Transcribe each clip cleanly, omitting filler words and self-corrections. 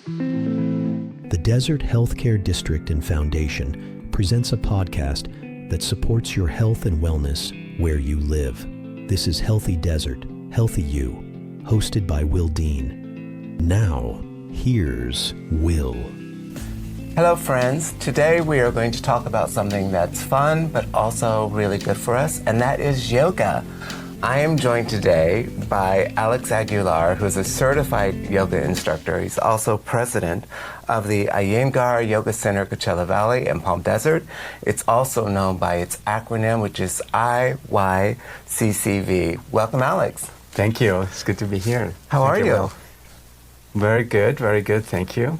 The Desert Healthcare District and Foundation presents a podcast that supports your health and wellness where you live. This is Healthy Desert, Healthy You, hosted by Will Dean. Now, here's Will. Hello friends, today we are going to talk about something that's fun but also really good for us, and that is yoga. I am joined today by Alex Aguilar, who is a certified yoga instructor. He's also president of the Iyengar Yoga Center, Coachella Valley and Palm Desert. It's also known by its acronym, which is IYCCV. Welcome, Alex. Thank you. It's good to be here. How are you? Very good, thank you.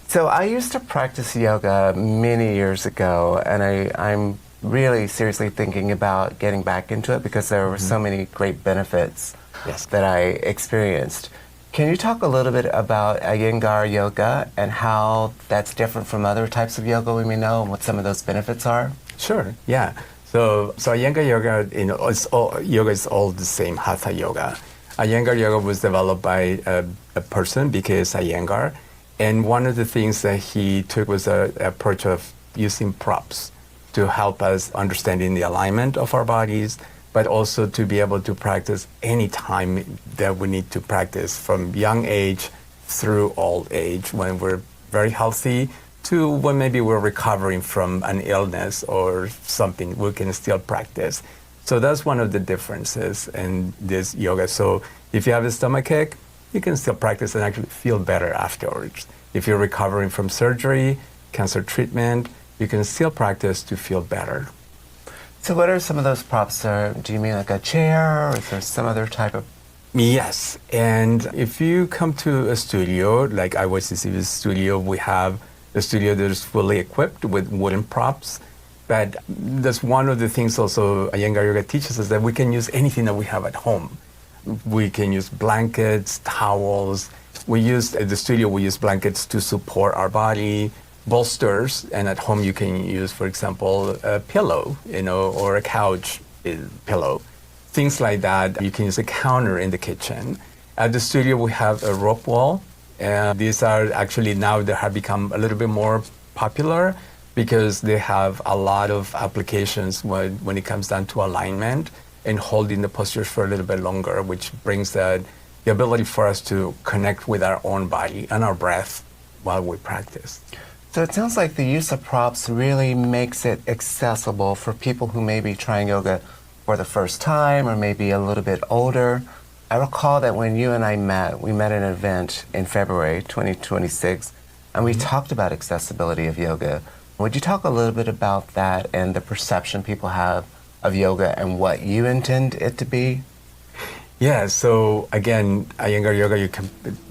So I used to practice yoga many years ago, and I'm really seriously thinking about getting back into it because there were so many great benefits that I experienced. Can you talk a little bit about Iyengar yoga and how that's different from other types of yoga we may know and what some of those benefits are? Sure, yeah. So Iyengar yoga, yoga is all the same, Hatha yoga. Iyengar yoga was developed by a person, because Iyengar, and one of the things that he took was an approach of using props to help us understanding the alignment of our bodies, but also to be able to practice any time that we need to practice, from young age through old age, when we're very healthy to when maybe we're recovering from an illness or something, we can still practice. So that's one of the differences in this yoga. So if you have a stomachache, you can still practice and actually feel better afterwards. If you're recovering from surgery, cancer treatment, you can still practice to feel better. So what are some of those props? Do you mean like a chair, or is there some other type of? Yes, and if you come to a studio, like IYCC's studio, we have a studio that is fully equipped with wooden props. But that's one of the things also Iyengar Yoga teaches us, that we can use anything that we have at home. We can use blankets, towels. At the studio, we use blankets to support our body, bolsters, and at home you can use, for example, a pillow, or a couch pillow. Things like that. You can use a counter in the kitchen. At the studio, we have a rope wall. And these are actually now they have become a little bit more popular because they have a lot of applications when it comes down to alignment and holding the postures for a little bit longer, which brings the ability for us to connect with our own body and our breath while we practice. So it sounds like the use of props really makes it accessible for people who may be trying yoga for the first time or maybe a little bit older. I recall that when you and I met, we met at an event in February 2026, and we talked about accessibility of yoga. Would you talk a little bit about that and the perception people have of yoga and what you intend it to be? Yeah, so again, Iyengar yoga,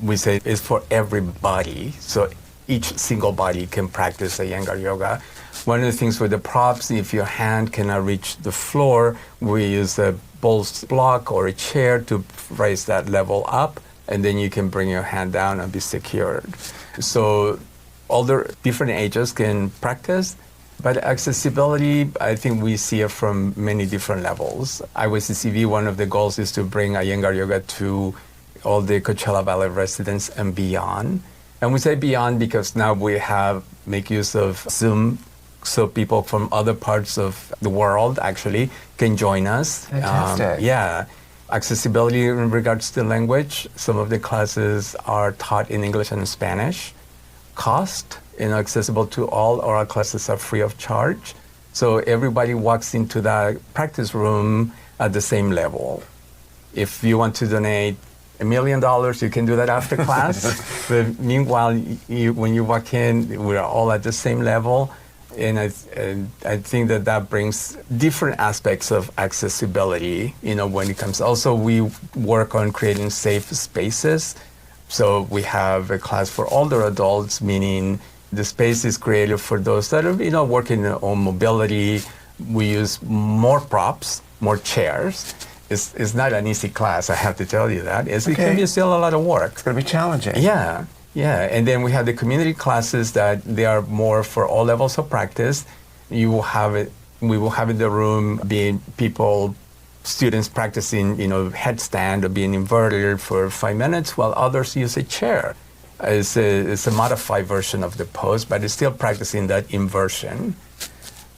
we say is for everybody. So each single body can practice Iyengar yoga. One of the things with the props, if your hand cannot reach the floor, we use a bolster block or a chair to raise that level up, and then you can bring your hand down and be secured. So all the different ages can practice, but accessibility, I think we see it from many different levels. IYCCV, one of the goals is to bring Iyengar yoga to all the Coachella Valley residents and beyond. And we say beyond because now we make use of Zoom, so people from other parts of the world actually can join us. Fantastic. Accessibility in regards to language. Some of the classes are taught in English and Spanish. Cost, accessible to all. Our classes are free of charge. So everybody walks into that practice room at the same level. If you want to donate $1 million, you can do that after class. But meanwhile, when you walk in, we're all at the same level. And I think that brings different aspects of accessibility, when it comes. Also, we work on creating safe spaces. So we have a class for older adults, meaning the space is created for those that are, working on mobility. We use more props, more chairs. It's not an easy class, I have to tell you that. It can be still a lot of work. It's going to be challenging. Yeah. And then we have the community classes that they are more for all levels of practice. We will have in the room being students practicing, headstand or being inverted for 5 minutes, while others use a chair. It's a modified version of the pose, but it's still practicing that inversion.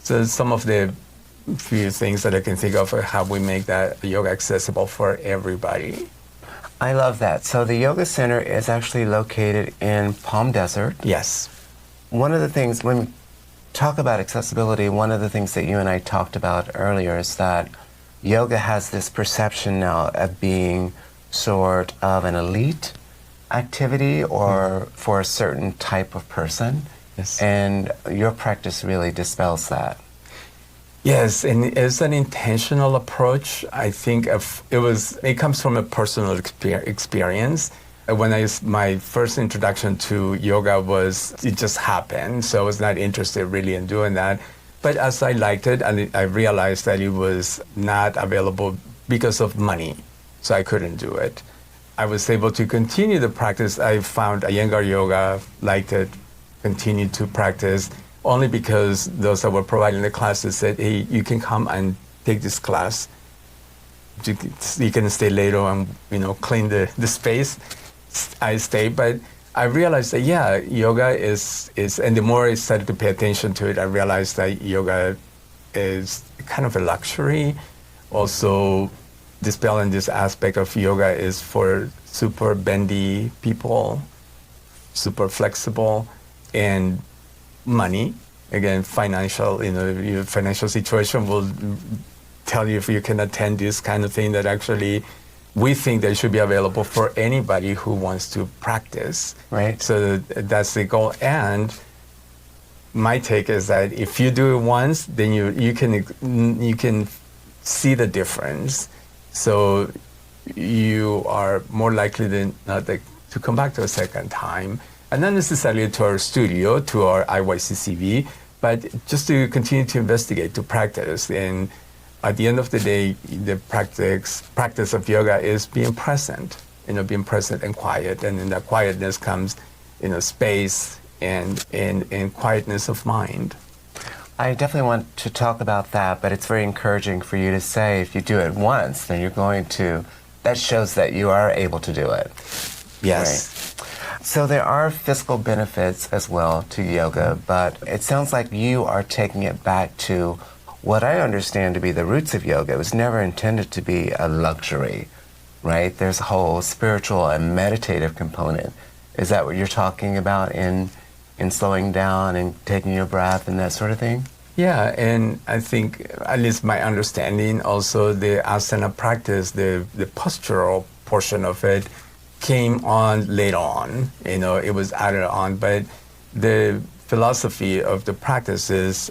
So some of the few things that I can think of are how we make that yoga accessible for everybody. I love that. So the yoga center is actually located in Palm Desert. Yes. One of the things, when we talk about accessibility, one of the things that you and I talked about earlier is that yoga has this perception now of being sort of an elite activity or for a certain type of person. Yes. And your practice really dispels that. Yes, and it's an intentional approach. I think it comes from a personal experience. My first introduction to yoga it just happened, so I was not interested really in doing that. But as I liked it, and I realized that it was not available because of money, so I couldn't do it. I was able to continue the practice. I found Iyengar yoga, liked it, continued to practice, only because those that were providing the classes said, hey, you can come and take this class. You can stay later and clean the space. I stayed, but I realized that, yoga is, and the more I started to pay attention to it, I realized that yoga is kind of a luxury. Also, dispelling this aspect of yoga is for super bendy people, super flexible, and money. Again, your financial situation will tell you if you can attend this kind of thing that actually we think that it should be available for anybody who wants to practice. Right. So that's the goal. And my take is that if you do it once, then you can see the difference. So you are more likely than not to come back to a second time. And not necessarily to our studio, to our IYCCV, but just to continue to investigate, to practice. And at the end of the day, the practice of yoga is being present, being present and quiet. And in that quietness comes, space and quietness of mind. I definitely want to talk about that, but it's very encouraging for you to say if you do it once, then that shows that you are able to do it. Yes. Right. So there are physical benefits as well to yoga, but it sounds like you are taking it back to what I understand to be the roots of yoga. It was never intended to be a luxury, right? There's a whole spiritual and meditative component. Is that what you're talking about in slowing down and taking your breath and that sort of thing? Yeah, and I think, at least my understanding, also the asana practice, the postural portion of it, came on later on. It was added on, but the philosophy of the practice is,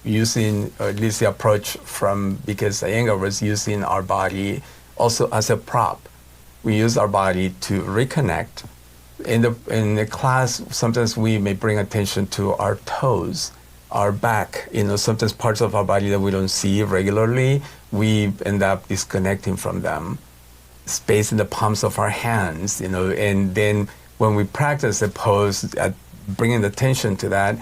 using, or at least the approach because Iyengar was using our body also as a prop. We use our body to reconnect. In the class, sometimes we may bring attention to our toes, our back, sometimes parts of our body that we don't see regularly, we end up disconnecting from them. Space in the palms of our hands, and then when we practice a pose, bringing attention to that,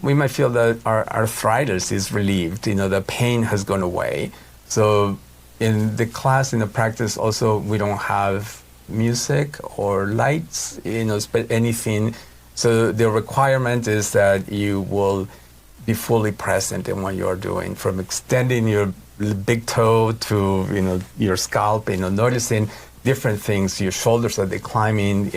we might feel that our arthritis is relieved, the pain has gone away. So in the class, in the practice also, we don't have music or lights, anything. So the requirement is that you will be fully present in what you're doing, from extending your big toe to your scalp, noticing different things. Your shoulders, are they climbing?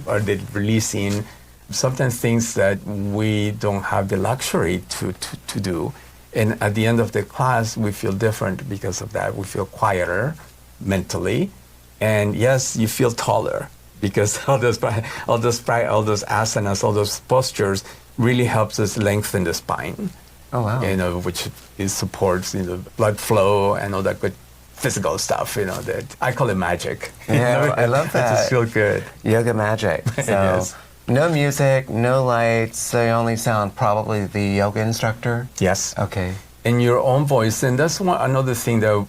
Are they releasing? Sometimes things that we don't have the luxury to do. And at the end of the class, we feel different because of that. We feel quieter mentally, and yes, you feel taller because all those asanas, all those postures really helps us lengthen the spine. Oh, wow. Which supports blood flow and all that good physical stuff. That I call it magic. Yeah, I love that. It just feels good. Yoga magic. So Yes. No music, no lights. They only sound probably the yoga instructor. Yes. Okay. In your own voice, and that's another thing that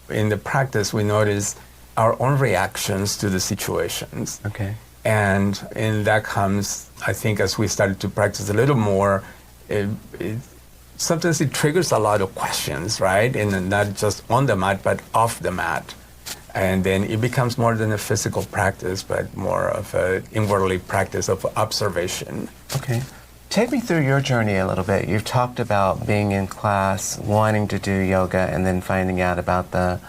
in the practice we notice our own reactions to the situations. Okay. And that comes, I think, as we started to practice a little more. Sometimes it triggers a lot of questions, right? And not just on the mat, but off the mat. And then it becomes more than a physical practice, but more of an inwardly practice of observation. Okay. Take me through your journey a little bit. You've talked about being in class, wanting to do yoga, and then finding out about the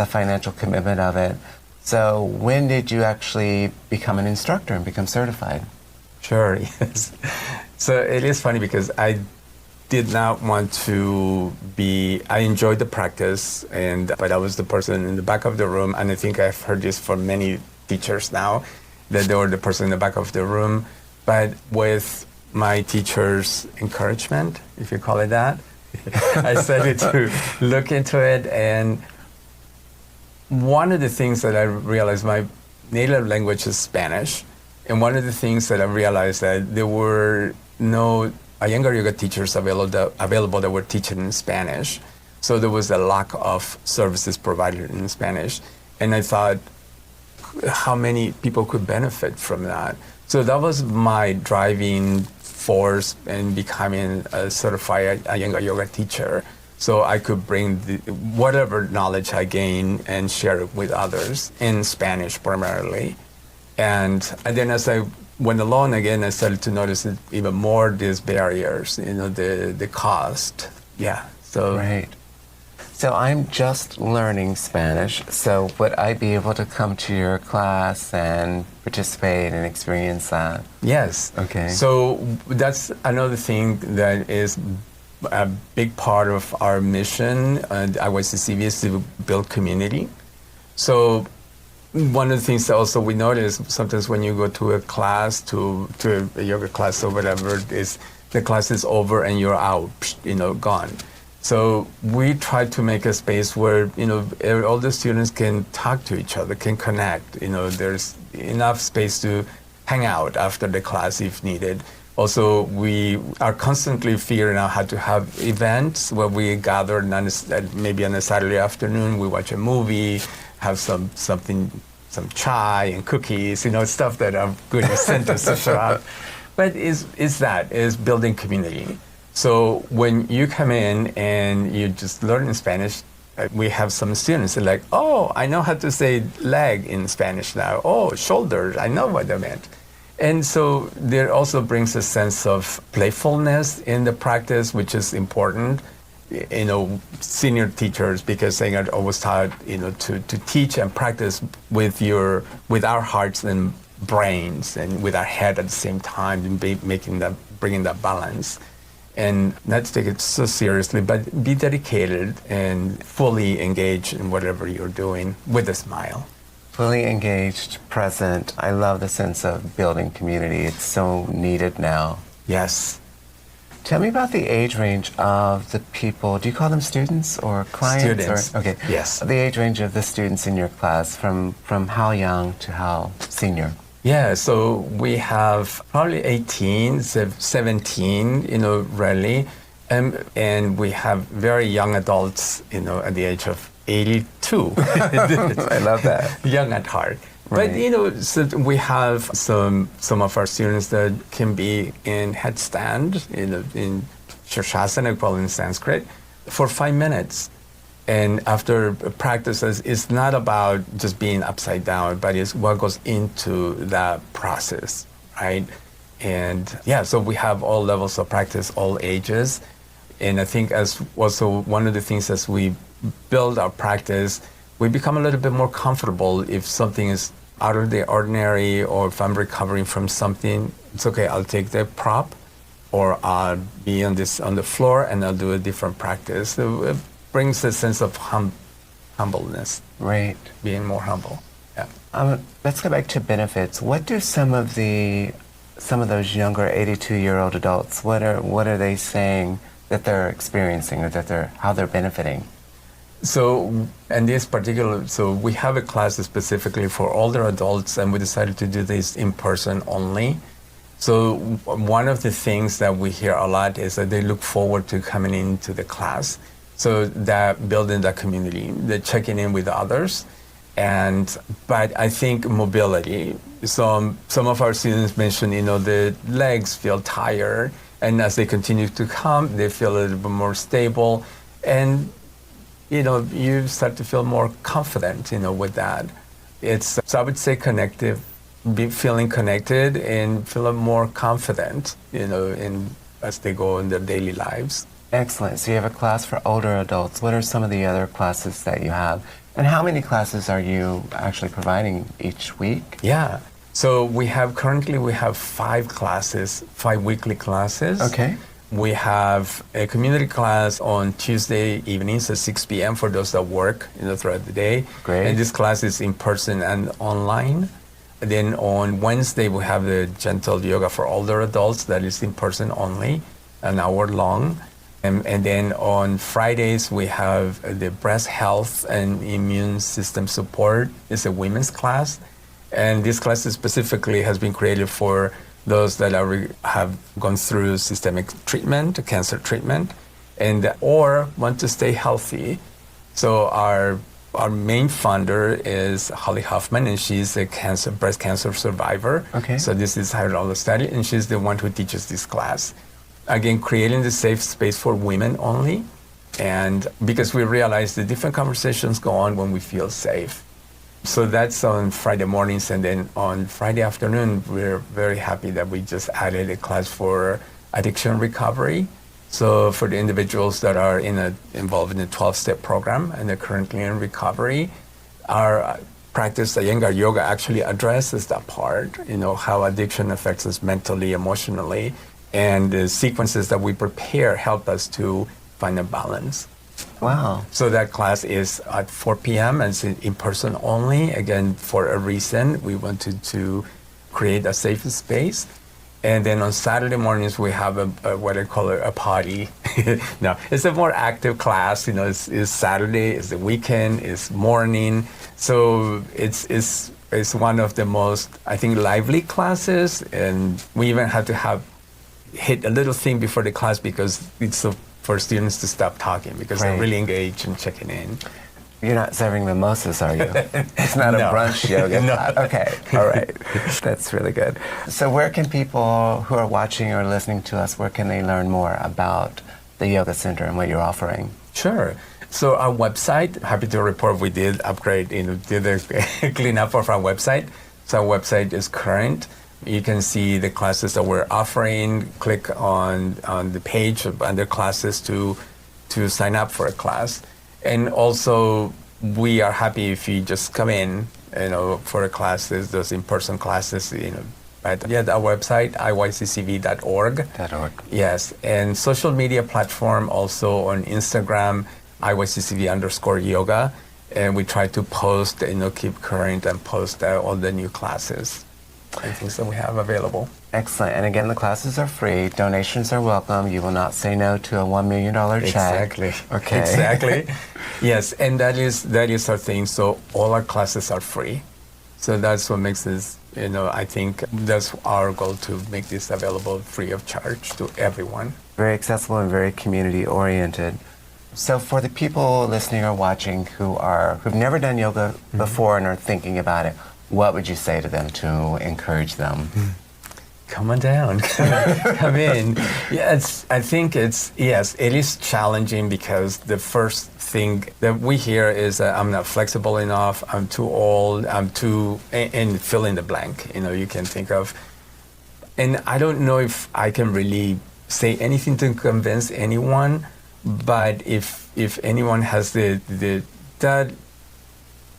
financial commitment of it. So when did you actually become an instructor and become certified? Sure, yes. So it is funny because I did not want to be, I enjoyed the practice, but I was the person in the back of the room, and I think I've heard this from many teachers now, that they were the person in the back of the room. But with my teacher's encouragement, if you call it that, I started to look into it, and one of the things that I realized, my native language is Spanish, and one of the things that I realized that there were no Iyengar yoga teachers available that were teaching in Spanish. So there was a lack of services provided in Spanish. And I thought, how many people could benefit from that? So that was my driving force in becoming a certified Iyengar yoga teacher. So I could bring whatever knowledge I gained and share it with others in Spanish primarily. And then as I went along again, I started to notice even more these barriers, the cost. Yeah, so. Right. So I'm just learning Spanish, so would I be able to come to your class and participate and experience that? Yes. Okay. So that's another thing that is a big part of our mission at IYCCV is to build community. So one of the things that also we notice sometimes when you go to a class, to a yoga class or whatever, is the class is over and you're out, gone. So we try to make a space where, all the students can talk to each other, can connect. There's enough space to hang out after the class if needed. Also, we are constantly figuring out how to have events where we gather, maybe on a Saturday afternoon, we watch a movie, have some chai and cookies, stuff that are good incentives to show up. But is building community. So when you come in and you just learn in Spanish, we have some students that are like, oh, I know how to say leg in Spanish now. Oh, shoulder, I know what that meant. And so there also brings a sense of playfulness in the practice, which is important. Senior teachers, because they are always taught, to teach and practice with our hearts and brains and with our head at the same time, and bringing that balance. And not to take it so seriously, but be dedicated and fully engaged in whatever you're doing with a smile. Fully engaged, present. I love the sense of building community. It's so needed now. Yes. Tell me about the age range of the people. Do you call them students or clients? Students. Okay. Yes. The age range of the students in your class, from how young to how senior? Yeah, so we have probably 18, 17, rarely. And we have very young adults, at the age of 82. I love that. Young at heart. Right. But, so we have some of our students that can be in headstand, in Shirshasana, called in Sanskrit, for 5 minutes. And after practices, it's not about just being upside down, but it's what goes into that process, right? And yeah, so we have all levels of practice, all ages. And I think as also one of the things as we build our practice, we become a little bit more comfortable if something is out of the ordinary, or if I'm recovering from something, it's okay, I'll take the prop, or I'll be on the floor and I'll do a different practice. So it brings a sense of humbleness. Right. Being more humble. Yeah. Let's go back to benefits. What do some of those younger 82-year-old adults, what are they saying that they're experiencing, or how they're benefiting? So, and this particular, so we have a class specifically for older adults, and we decided to do this in person only. So one of the things that we hear a lot is that they look forward to coming into the class. So that building that community, the checking in with others. But I think mobility. Some of our students mentioned, the legs feel tired, and as they continue to come, they feel a little bit more stable. And you start to feel more confident, with that. So I would say connective, feeling connected and feeling more confident, as they go in their daily lives. Excellent. So you have a class for older adults. What are some of the other classes that you have? And how many classes are you actually providing each week? Yeah. So currently we have 5 weekly classes. Okay. We have a community class on Tuesday evenings at 6 p.m. for those that work throughout the day. Great. And this class is in person and online. And then on Wednesday, we have the gentle yoga for older adults that is in person only, an hour long. And then on Fridays, we have the breast health and immune system support. It's a women's class. And this class specifically has been created for those that have gone through systemic treatment, cancer treatment, or want to stay healthy. So our main funder is Holly Hoffman, and she's a breast cancer survivor. Okay. So this is her own study, and she's the one who teaches this class. Again, creating the safe space for women only, and because we realize the different conversations go on when we feel safe. So that's on Friday mornings, and then on Friday afternoon, we're very happy that we just added a class for addiction recovery. So for the individuals that are involved in a 12-step program and they're currently in recovery, our practice, Iyengar yoga, actually addresses that part, how addiction affects us mentally, emotionally, and the sequences that we prepare help us to find a balance. Wow. So that class is at 4 p.m. and it's in person only. Again, for a reason, we wanted to create a safe space. And then on Saturday mornings, we have what I call a party. No, it's a more active class. It's Saturday, it's the weekend, it's morning. So it's one of the most, I think, lively classes. And we even had to hit a little thing before the class because it's for students to stop talking because they're really engaged and checking in. You're not serving mimosas, are you? It's not No. a brunch yoga class. Okay, all right. That's really good. So where can people who are watching or listening to us, where can they learn more about the Yoga Center and what you're offering? Sure. So our website, happy to report we did upgrade, did a cleanup of our website. So our website is current. You can see the classes that we're offering. Click on the page under classes to sign up for a class. And also, we are happy if you just come in, for a classes, those in-person classes, at our website, iyccv.org. .org. Yes, and social media platform also on Instagram, iyccv_yoga, and we try to post, keep current and post all the new classes and things that we have available. Excellent. And again, the classes are free. Donations are welcome. You will not say no to a $1 million check. Exactly. Okay. Exactly. Yes, and that is our thing. So all our classes are free. So that's what makes this, I think that's our goal, to make this available free of charge to everyone. Very accessible and very community oriented. So for the people listening or watching who've never done yoga before and are thinking about it, what would you say to them to encourage them? Come on down, come in. Yes, I think it is challenging because the first thing that we hear is I'm not flexible enough, I'm too old, and fill in the blank, you can think of. And I don't know if I can really say anything to convince anyone, but if anyone has that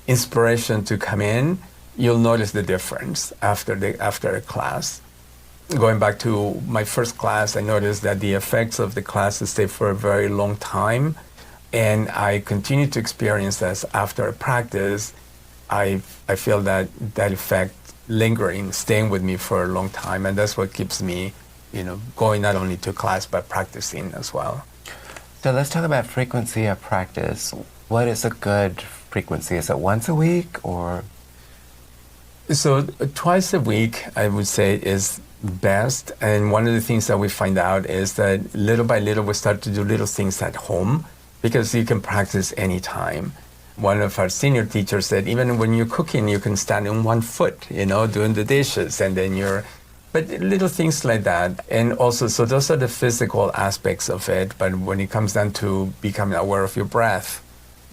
inspiration to come in, you'll notice the difference after a class. Going back to my first class, I noticed that the effects of the class stay for a very long time, and I continue to experience this after a practice. I feel that effect lingering, staying with me for a long time, and that's what keeps me, going not only to class but practicing as well. So let's talk about frequency of practice. What is a good frequency? Is it once a week or? So twice a week, I would say, is best. And one of the things that we find out is that little by little we start to do little things at home because you can practice anytime. One of our senior teachers said, even when you're cooking, you can stand on one foot, doing the dishes, and then but little things like that. And also, so those are the physical aspects of it. But when it comes down to becoming aware of your breath,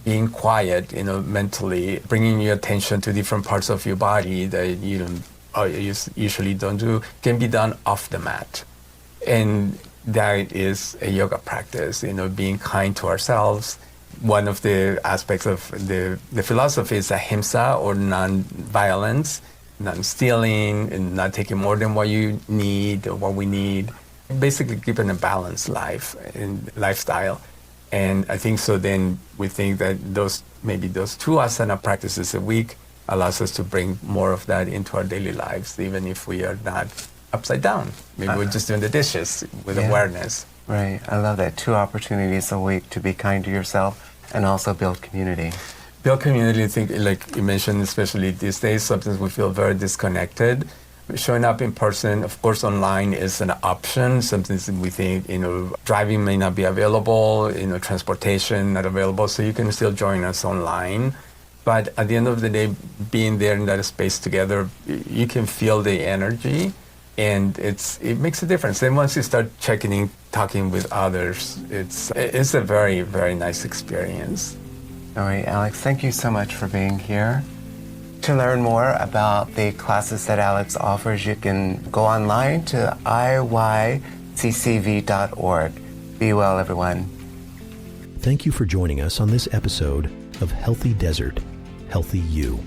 being quiet, mentally, bringing your attention to different parts of your body that you usually don't do, can be done off the mat. And that is a yoga practice, being kind to ourselves. One of the aspects of the philosophy is ahimsa, or non-violence, non-stealing, and not taking more than what you need or what we need. Basically keeping a balanced life and lifestyle. And I think so then we think that those 2 asana practices a week allows us to bring more of that into our daily lives, even if we are not upside down. Maybe we're just doing the dishes with awareness. Right. I love that. 2 opportunities a week to be kind to yourself and also build community. Build community, I think, like you mentioned, especially these days, sometimes we feel very disconnected. Showing up in person, of course, online is an option. Sometimes we think, driving may not be available, transportation not available, so you can still join us online. But at the end of the day, being there in that space together, you can feel the energy, and it makes a difference. Then once you start checking in, talking with others, it's a very, very nice experience. All right, Alex, thank you so much for being here. To learn more about the classes that Alex offers, you can go online to iyccv.org. Be well, everyone. Thank you for joining us on this episode of Healthy Desert, Healthy You.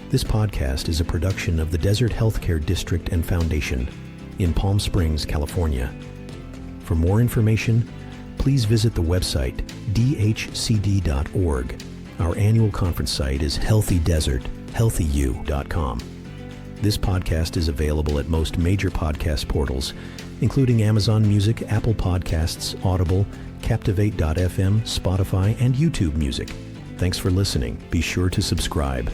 This podcast is a production of the Desert Healthcare District and Foundation in Palm Springs, California. For more information, please visit the website dhcd.org. Our annual conference site is healthydesert.healthyu.com. This podcast is available at most major podcast portals, including Amazon Music, Apple Podcasts, Audible, Captivate.fm, Spotify, and YouTube Music. Thanks for listening. Be sure to subscribe.